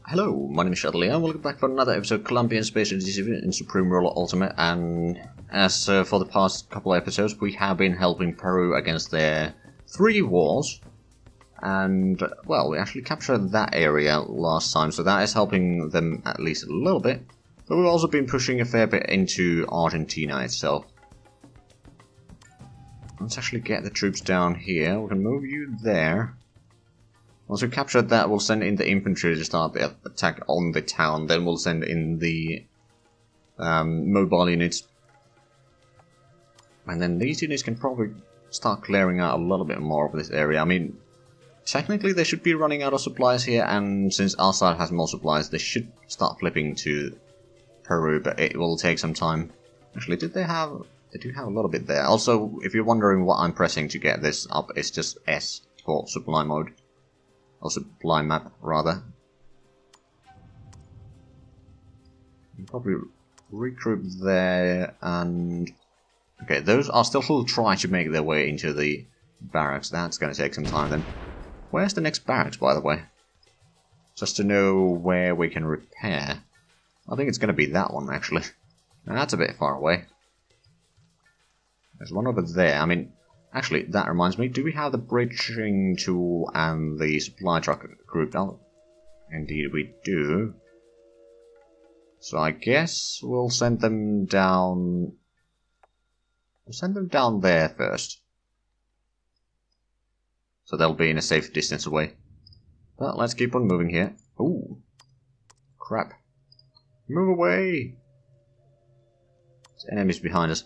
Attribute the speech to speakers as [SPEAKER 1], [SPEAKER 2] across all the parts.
[SPEAKER 1] Hello, my name is Shuttley and welcome back for another episode of Colombian Space Odyssey in Supreme Ruler Ultimate. And as for the past couple of episodes, we have been helping Peru against their 3 wars. And, well, we actually captured that area last time, so that is helping them at least a little bit. But we've also been pushing a fair bit into Argentina itself. Let's actually get the troops down here. We can move you there. Once we capture that, we'll send in the infantry to start the attack on the town. Then we'll send in the mobile units. And then these units can probably start clearing out a little bit more of this area. I mean, technically they should be running out of supplies here, and since our side has more supplies, they should start flipping to Peru, but it will take some time. Actually, did they have... They do have a little bit there. Also, if you're wondering what I'm pressing to get this up, it's just S for supply mode. Or supply map, rather. I'll probably regroup there, and... Okay, those are still trying to make their way into the barracks. That's going to take some time then. Where's the next barracks, by the way? Just to know where we can repair. I think it's going to be that one, actually. Now, that's a bit far away. There's one over there. I mean, actually, that reminds me. Do we have the bridging tool and the supply truck grouped up? Indeed, we do. So I guess we'll send them down... We'll send them down there first. So they'll be in a safe distance away. But let's keep on moving here. Ooh. Crap. Move away! There's enemies behind us.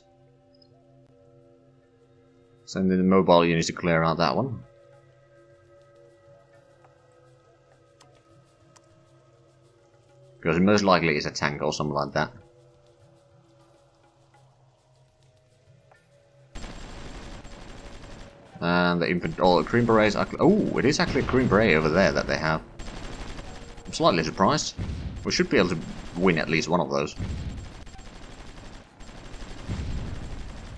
[SPEAKER 1] Send in the mobile units to clear out that one. Because most likely it's a tank or something like that. And the Green Berets are... Oh, it is actually a Green Beret over there that they have. I'm slightly surprised. We should be able to win at least one of those.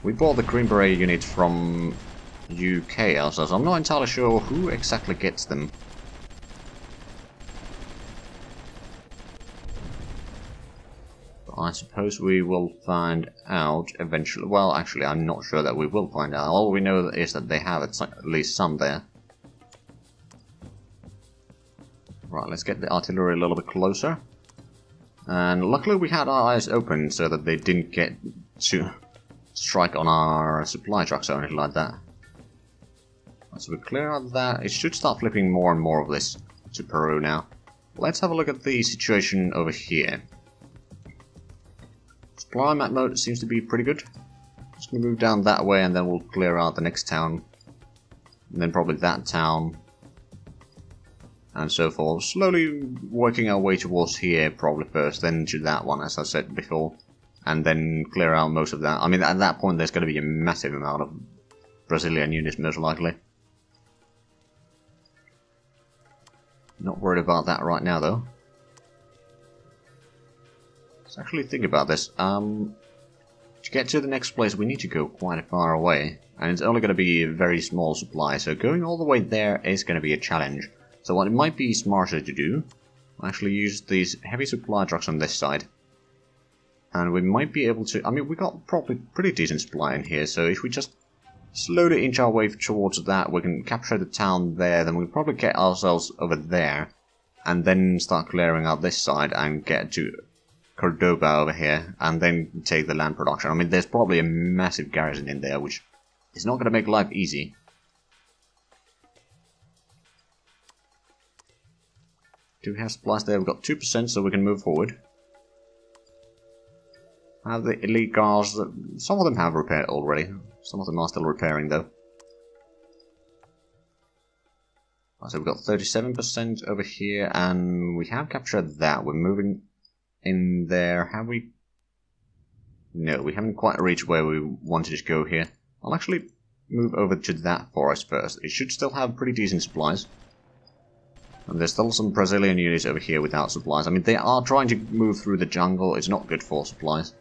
[SPEAKER 1] We bought the Green Beret units from UK ourselves. I'm not entirely sure who exactly gets them. But I suppose we will find out eventually. Well, actually, I'm not sure that we will find out. All we know is that they have at least some there. Right, let's get the artillery a little bit closer. And luckily we had our eyes open so that they didn't get to... strike on our supply trucks or anything like that. So we clear out that. It should start flipping more and more of this to Peru now. Let's have a look at the situation over here. Supply map mode seems to be pretty good. Just gonna move down that way and then we'll clear out the next town. And then probably that town. And so forth. Slowly working our way towards here probably first, then to that one as I said before. And then clear out most of that. I mean, at that point there's going to be a massive amount of Brazilian units, most likely. Not worried about that right now, though. Let's actually think about this. To get to the next place, we need to go quite far away. And it's only going to be a very small supply, so going all the way there is going to be a challenge. So what it might be smarter to do, actually use these heavy supply trucks on this side. And we might be able to... I mean, we got probably pretty decent supply in here, so if we just slowly inch our way towards that, we can capture the town there, then we'll probably get ourselves over there, and then start clearing out this side and get to Cordoba over here, and then take the land production. I mean, there's probably a massive garrison in there, which is not going to make life easy. Do we have supplies there? We've got 2%, so we can move forward. Have the elite cars, some of them have repaired already, some of them are still repairing though. So we've got 37% over here, and we have captured that. We're moving in there. Have we? No, we haven't quite reached where we wanted to go here. I'll actually move over to that forest first. It should still have pretty decent supplies. And there's still some Brazilian units over here without supplies. I mean, they are trying to move through the jungle. It's not good for supplies.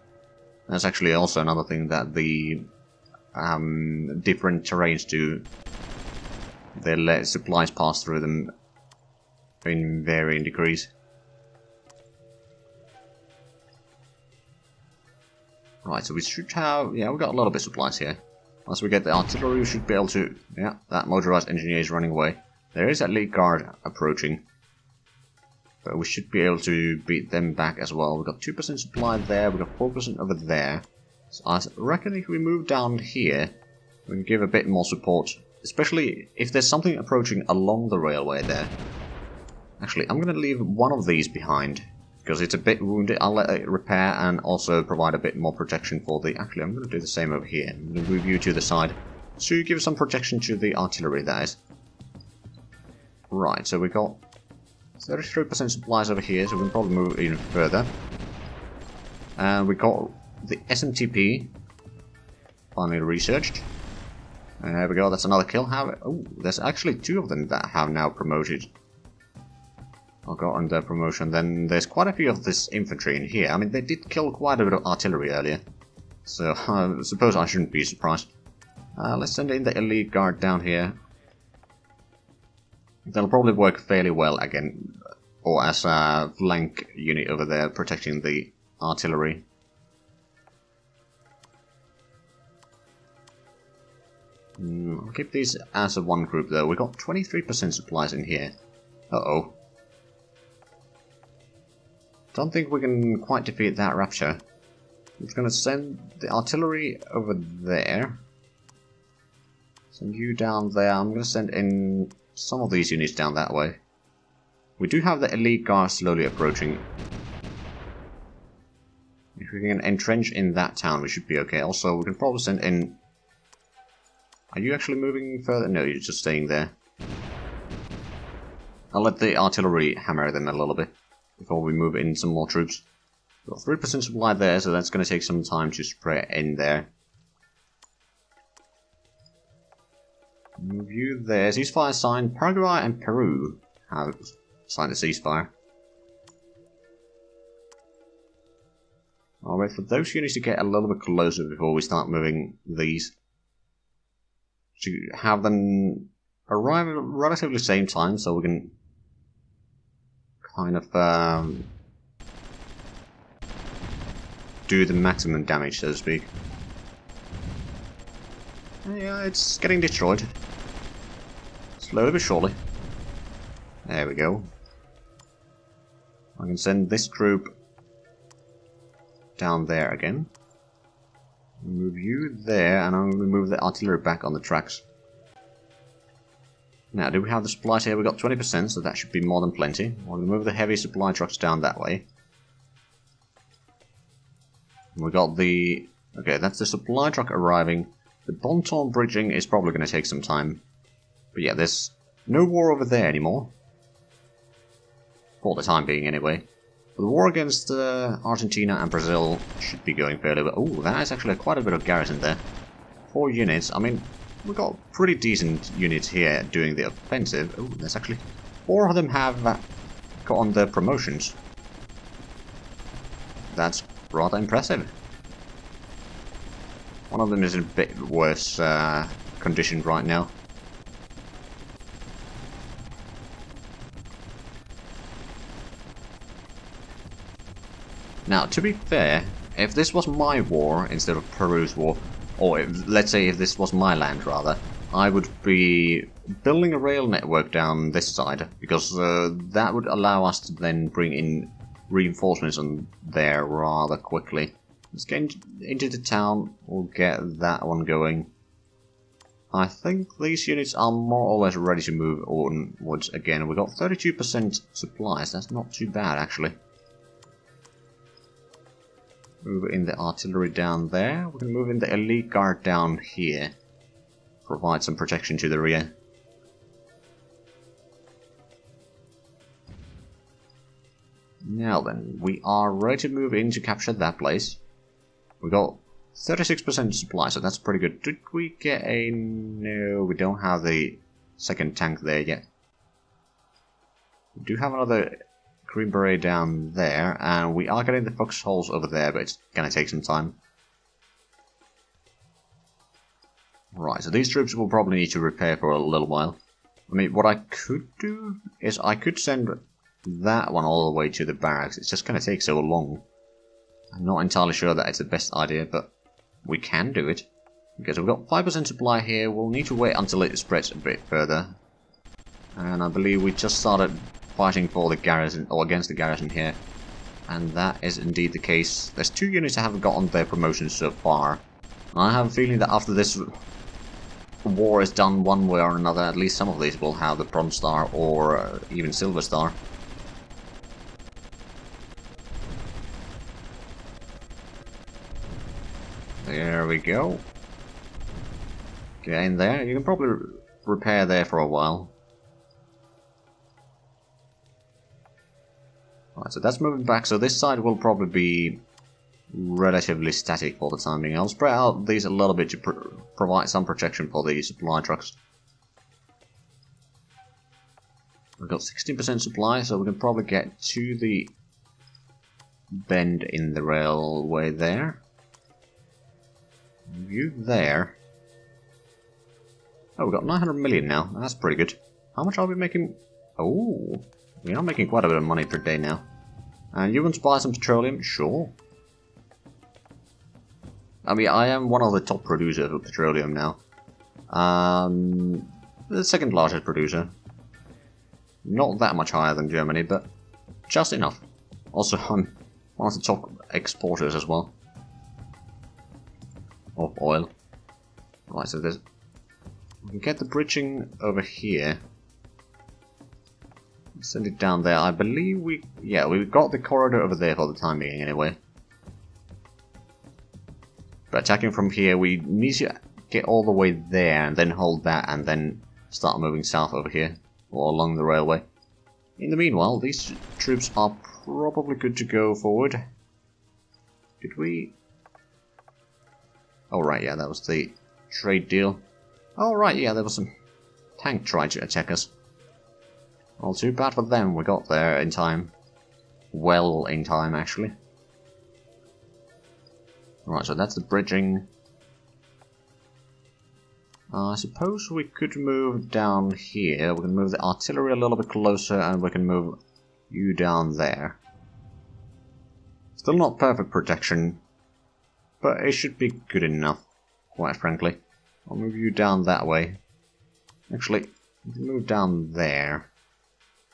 [SPEAKER 1] That's actually also another thing that the different terrains do. They let supplies pass through them in varying degrees. Right, so we should have... Yeah, we've got a little bit of supplies here. Once we get the artillery, we should be able to... Yeah, that motorized engineer is running away. There is a lead guard approaching. But we should be able to beat them back as well. We've got 2% supply there, we've got 4% over there. So I reckon if we move down here, we can give a bit more support. Especially if there's something approaching along the railway there. Actually, I'm going to leave one of these behind. Because it's a bit wounded. I'll let it repair and also provide a bit more protection for the... Actually, I'm going to do the same over here. I'm going to move you to the side to give some protection to the artillery, that is. Right, so we got 33% supplies over here, so we can probably move even further. And we got the SMTP finally researched. And there we go, that's another kill. Oh, there's actually 2 of them that have now promoted. I'll go on their promotion. Then there's quite a few of this infantry in here. I mean, they did kill quite a bit of artillery earlier. So I suppose I shouldn't be surprised. Let's send in the elite guard down here. They'll probably work fairly well again, or as a flank unit over there protecting the artillery. I'll keep these as a one group though. We got 23% supplies in here. Uh-oh. Don't think we can quite defeat that rapture. It's going to send the artillery over there. Send you down there. I'm going to send in some of these units down that way. We do have the elite guard slowly approaching. If we can entrench in that town, we should be okay. Also, we can probably send in... Are you actually moving further? No, you're just staying there. I'll let the artillery hammer them a little bit before we move in some more troops. Got 3% supply there, so that's going to take some time to spray in there. Move you there. Ceasefire signed. Paraguay and Peru have signed a ceasefire. I'll wait for those units to get a little bit closer before we start moving these. To have them arrive at relatively the same time, so we can kind of do the maximum damage, so to speak. Yeah, it's getting destroyed. Slowly but surely. There we go. I can send this troop down there again. Move you there, and I'm going to move the artillery back on the tracks. Now, do we have the supplies here? We've got 20%, so that should be more than plenty. We'll move the heavy supply trucks down that way. We got the... Okay, that's the supply truck arriving. The Bonton bridging is probably going to take some time. But yeah, there's no war over there anymore. For the time being, anyway. But the war against Argentina and Brazil should be going fairly well. Oh, that is actually quite a bit of garrison there. 4 units. I mean, we've got pretty decent units here doing the offensive. Oh, there's actually 4 of them have gotten their promotions. That's rather impressive. One of them is in a bit worse condition right now. Now, to be fair, if this was my war instead of Peru's war, or if, let's say if this was my land rather, I would be building a rail network down this side, because that would allow us to then bring in reinforcements on there rather quickly. Let's get into the town, we'll get that one going. I think these units are more or less ready to move onwards again. We've got 32% supplies, that's not too bad actually. Move in the artillery down there. We can move in the elite guard down here. Provide some protection to the rear. Now then, we are ready to move in to capture that place. We got 36% supply, so that's pretty good. Did we get a... No, we don't have the second tank there yet. We do have another Green Beret down there, and we are getting the foxholes over there, but it's gonna take some time. Right, so these troops will probably need to repair for a little while. I mean, what I could do is I could send that one all the way to the barracks. It's just gonna take so long. I'm not entirely sure that it's the best idea, but we can do it. Because we've got 5% supply here, we'll need to wait until it spreads a bit further. And I believe we just started fighting for the garrison, or against the garrison here. And that is indeed the case. There's 2 units that haven't gotten their promotions so far. And I have a feeling that after this war is done one way or another, at least some of these will have the Bronze Star or even Silver Star. There we go. Get in there. You can probably repair there for a while. Alright, so that's moving back. So this side will probably be relatively static for the time being. I'll spread out these a little bit to provide some protection for the supply trucks. We've got 16% supply, so we can probably get to the bend in the railway there. You there. Oh, we've got 900 million now. That's pretty good. How much are we making? Oh, we are making quite a bit of money per day now. And you want to buy some petroleum? Sure. I mean, I am one of the top producers of petroleum now. The second largest producer. Not that much higher than Germany, but just enough. Also, I'm one of the top exporters as well. Of oil. Right, so there's... We can get the bridging over here. Send it down there. I believe we... Yeah, we've got the corridor over there for the time being, anyway. But attacking from here, we need to get all the way there, and then hold that, and then start moving south over here, or along the railway. In the meanwhile, these troops are probably good to go forward. Did we... Oh right, yeah, that was the trade deal. Oh right, yeah, there was some tank trying to attack us. Well, too bad for them, we got there in time. Well in time, actually. Right, so that's the bridging. I suppose we could move down here. We can move the artillery a little bit closer, and we can move you down there. Still not perfect protection, but it should be good enough, quite frankly. I'll move you down that way. Actually, we can move down there.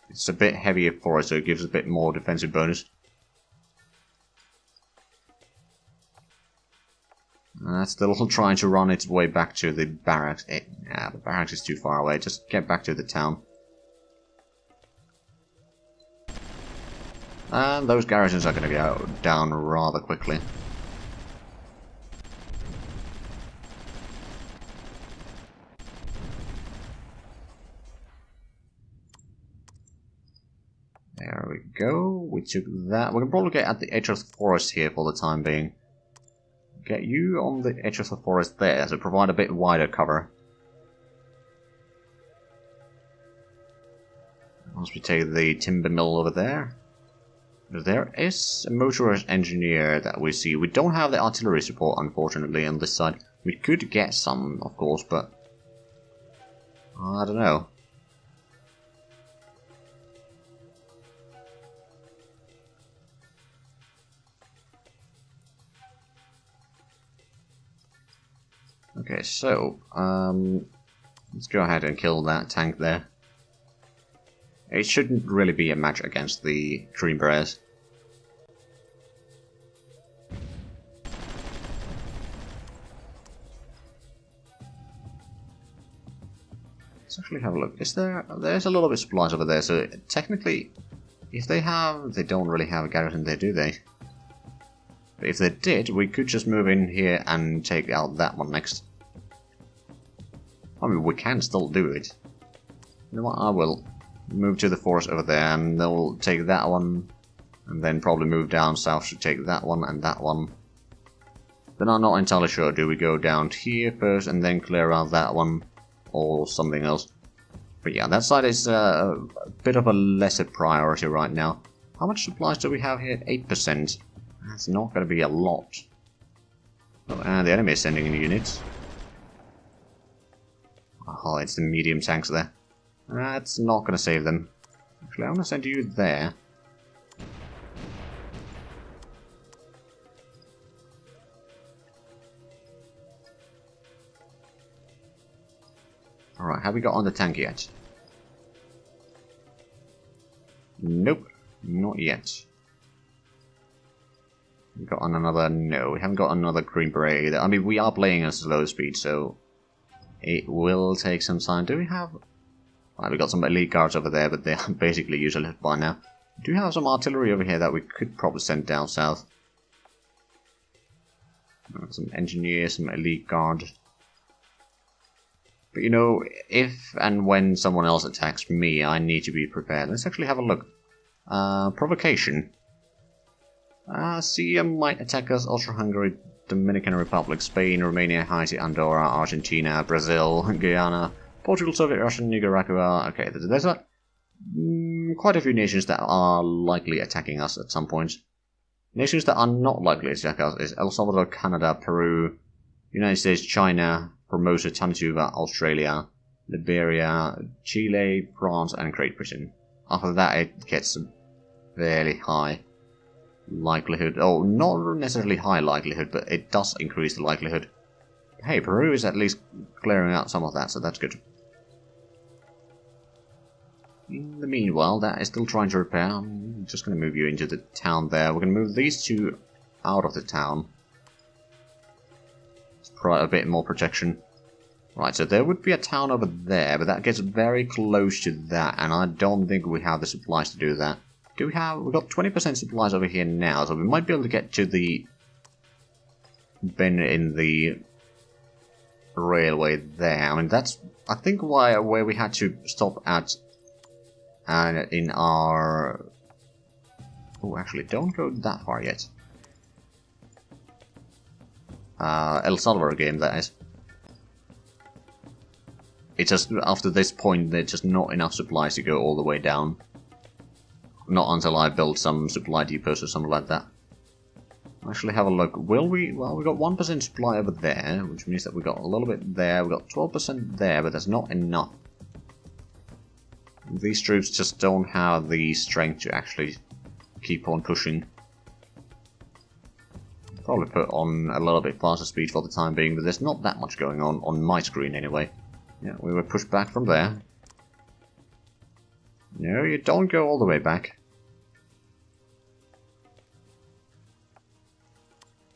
[SPEAKER 1] It's a bit heavier for us, so it gives a bit more defensive bonus. That's still trying to run its way back to the barracks. Yeah, the barracks is too far away. Just get back to the town. And those garrisons are going to go down rather quickly. There we go. We took that. We can probably get at the edge of the forest here for the time being. Get you on the edge of the forest there to provide a bit wider cover. Once we take the timber mill over there. There is a motorized engineer that we see. We don't have the artillery support, unfortunately, on this side. We could get some, of course, but I don't know. Okay, so, let's go ahead and kill that tank there. It shouldn't really be a match against the Green Berets. Let's actually have a look. There's a little bit of supplies over there, so technically, if they don't really have a garrison there, do they? But if they did, we could just move in here and take out that one next. I mean, we can still do it. You know what, I will move to the forest over there, and they'll take that one, and then probably move down south to take that one and that one. Then I'm not entirely sure, do we go down here first and then clear out that one, or something else? But yeah, that side is a bit of a lesser priority right now. How much supplies do we have here? 8%. That's not going to be a lot. Oh, and the enemy is sending in units. Oh, it's the medium tanks there. That's not going to save them. Actually, I'm going to send you there. Alright, have we got on the tank yet? Nope, not yet. We got on another... No, we haven't got another Green Beret either. I mean, we are playing at slow speed, so it will take some time. Do we have... Right, we got some elite guards over there, but they're basically useless by now. Do we have some artillery over here that we could probably send down south? Some engineers, some elite guards. But you know, if and when someone else attacks me, I need to be prepared. Let's actually have a look. Provocation. CM might attack us. Austria-Hungary, Dominican Republic, Spain, Romania, Haiti, Andorra, Argentina, Brazil, Guyana, Portugal, Soviet Russia, Nicaragua. Okay, there's quite a few nations that are likely attacking us at some point. Nations that are not likely to attack us is El Salvador, Canada, Peru, United States, China, Formosa, Tanituba, Australia, Liberia, Chile, France, and Great Britain. After that, it gets a fairly high likelihood. Oh, not necessarily high likelihood, but it does increase the likelihood. Hey, Peru is at least clearing out some of that, so that's good. In the meanwhile, that is still trying to repair. I'm just going to move you into the town there. We're going to move these two out of the town. Let's provide a bit more protection. Right, so there would be a town over there, but that gets very close to that, and I don't think we have the supplies to do that. Do we have... We've got 20% supplies over here now, so we might be able to get to the bend in the railway there. I mean, that's, I think, where we had to stop at in our... Oh, actually, don't go that far yet. El Salvador game, that is. It's just, after this point, there's just not enough supplies to go all the way down. Not until I build some supply depots or something like that. Actually, have a look. Will we... Well, we got 1% supply over there, which means that we got a little bit there. We got 12% there, but that's not enough. These troops just don't have the strength to actually keep on pushing. Probably put on a little bit faster speed for the time being, but there's not that much going on my screen anyway. Yeah, we were pushed back from there. No, you don't go all the way back.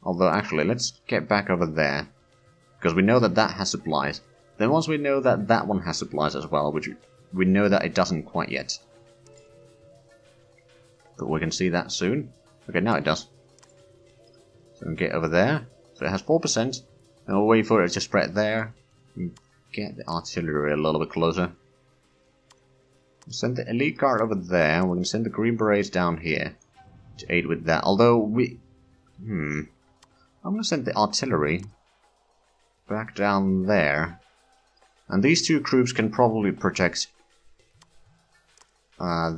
[SPEAKER 1] Although, actually, let's get back over there. Because we know that that has supplies. Then once we know that that one has supplies as well, which we know that it doesn't quite yet. But we can see that soon. Okay, now it does. So we can get over there. So it has 4%. And we'll wait for it to spread there. And get the artillery a little bit closer. We'll send the elite guard over there. We're going to send the Green Berets down here to aid with that. Although we... I'm going to send the artillery back down there. And these two troops can probably protect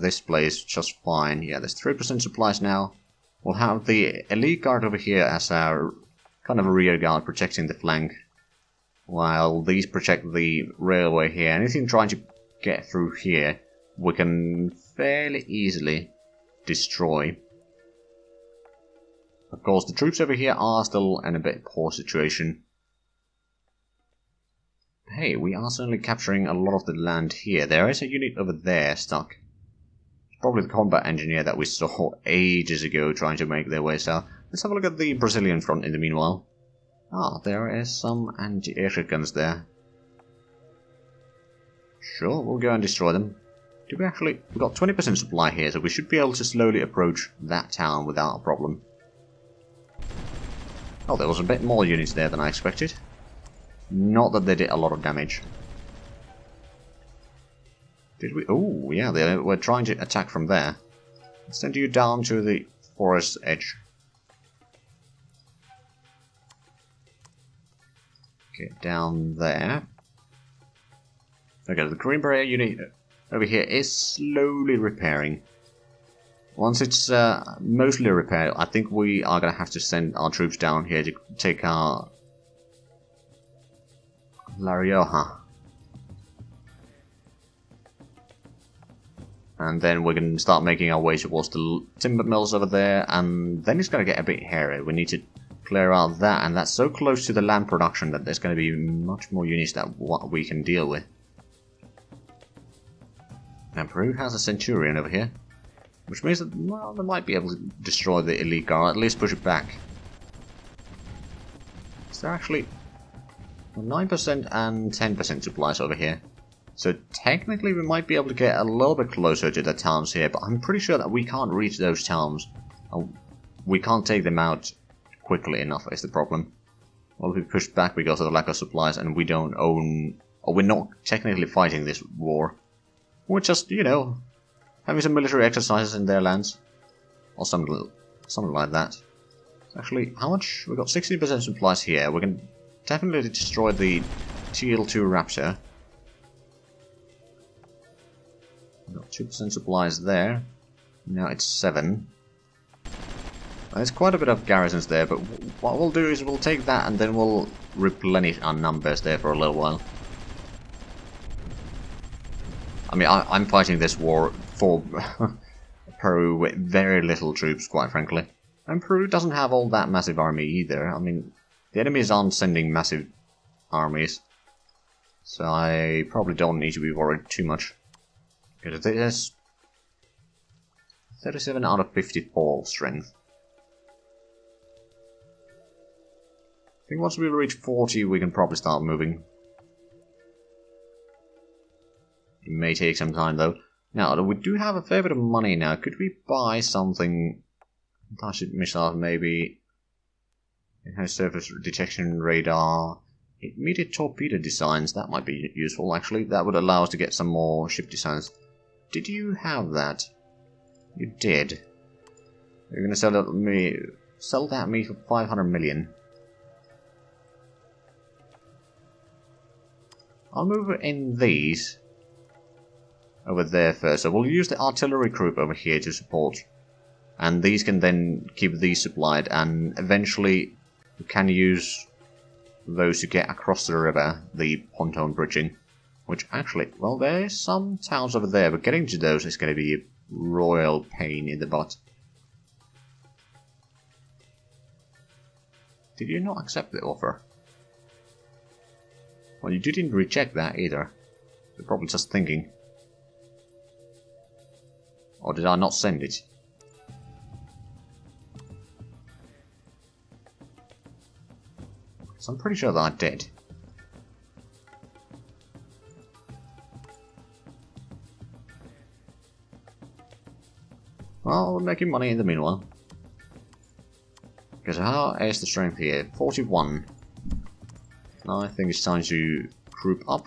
[SPEAKER 1] this place just fine. Yeah, there's 3% supplies now. We'll have the elite guard over here as our kind of a rear guard protecting the flank. While these protect the railway here. Anything trying to get through here, we can fairly easily destroy. Of course, the troops over here are still in a bit poor situation. Hey, we are certainly capturing a lot of the land here. There is a unit over there stuck. It's probably the combat engineer that we saw ages ago trying to make their way south. Let's have a look at the Brazilian front in the meanwhile. Ah, there is some anti-aircraft guns there. Sure, we'll go and destroy them. Do we actually... We've got 20% supply here, so we should be able to slowly approach that town without a problem. Oh, there was a bit more units there than I expected. Not that they did a lot of damage. Did we? Oh, yeah, they were trying to attack from there. Let's send you down to the forest edge. Get down there. Okay, the Green Beret unit over here is slowly repairing. Once it's mostly repaired, I think we are going to have to send our troops down here to take our La Rioja. And then we can start making our way towards the timber mills over there, and then it's going to get a bit hairy. We need to clear out that, and that's so close to the land production that there's going to be much more units than what we can deal with. Now Peru has a Centurion over here, which means that, well, they might be able to destroy the elite guard, at least push it back. Is there actually 9% and 10% supplies over here? So technically we might be able to get a little bit closer to the towns here, but I'm pretty sure that we can't reach those towns. We can't take them out quickly enough is the problem. Well, if we push back because of the lack of supplies and we don't own... or we're not technically fighting this war. We're just, you know, having some military exercises in their lands. Or something like that. Actually, how much? We've got 60% supplies here. We can definitely destroy the TL2 Raptor. We've got 2% supplies there. Now it's 7. There's quite a bit of garrisons there, but what we'll do is we'll take that and then we'll replenish our numbers there for a little while. I mean, I'm fighting this war for Peru with very little troops, quite frankly. And Peru doesn't have all that massive army either. I mean, the enemies aren't sending massive armies. So I probably don't need to be worried too much. Because there's 37 out of 54 strength. I think once we reach 40 we can probably start moving. It may take some time though. Now, we do have a fair bit of money now. Could we buy something? Anti-ship missiles, maybe. It has surface detection radar. Immediate torpedo designs, that might be useful actually. That would allow us to get some more ship designs. Did you have that? You did. You're gonna sell that at me for 500 million. I'll move in these over there first. So we'll use the artillery group over here to support. And these can then keep these supplied, and eventually we can use those to get across the river, the pontoon bridging. Which actually, well, there's some towns over there, but getting to those is going to be a royal pain in the butt. Did you not accept the offer? Well, you didn't reject that either. You're probably just thinking. Or did I not send it? So I'm pretty sure that I did. Well, we're making money in the meanwhile. Because how is the strength here? 41. Now I think it's time to group up.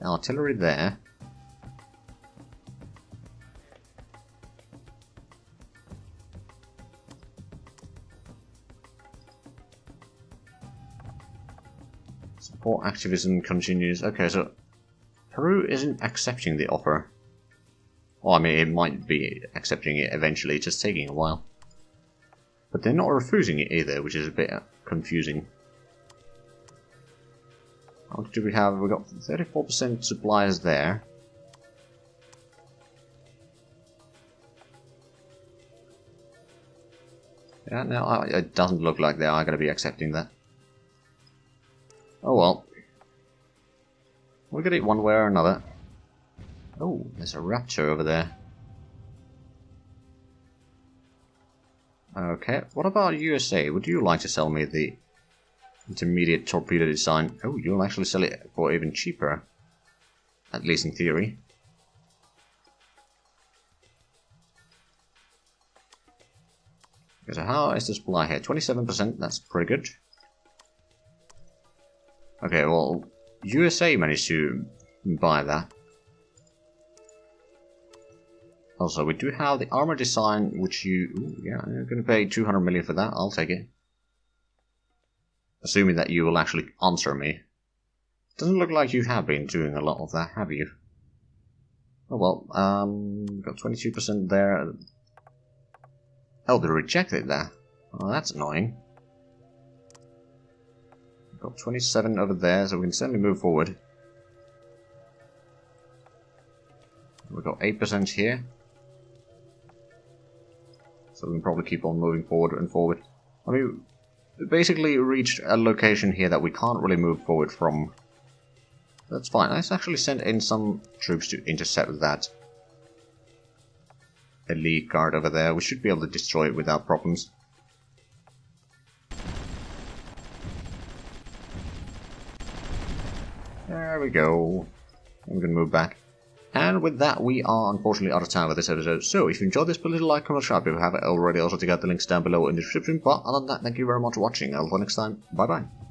[SPEAKER 1] Artillery there. Support activism continues. Okay, so Peru isn't accepting the offer. Well, I mean, it might be accepting it eventually, just taking a while. But they're not refusing it either, which is a bit confusing. How much do we have? We've got 34% supplies there. Yeah, no, it doesn't look like they are going to be accepting that. Oh well. We'll get it one way or another. Oh, there's a Raptor over there. Okay, what about USA? Would you like to sell me the intermediate torpedo design? Oh, you'll actually sell it for even cheaper. At least in theory. Okay, so how is the supply here? 27%, that's pretty good. Okay, well, USA managed to buy that. Also, we do have the armor design, which you... Ooh, yeah, you're going to pay 200 million for that. I'll take it. Assuming that you will actually answer me. Doesn't look like you have been doing a lot of that, have you? Oh well, we've got 22% there. Oh, they rejected that. Oh, that's annoying. We've got 27 over there, so we can certainly move forward. We've got 8% here. So we can probably keep on moving forward and forward. I mean, we basically reached a location here that we can't really move forward from. That's fine. Let's actually send in some troops to intercept that elite guard over there. We should be able to destroy it without problems. There we go. I'm going to move back. And with that, we are unfortunately out of time with this episode. So, if you enjoyed this, please like, comment, subscribe if you haven't already. Also, check out the links down below in the description. But other than that, thank you very much for watching. Until next time, bye bye.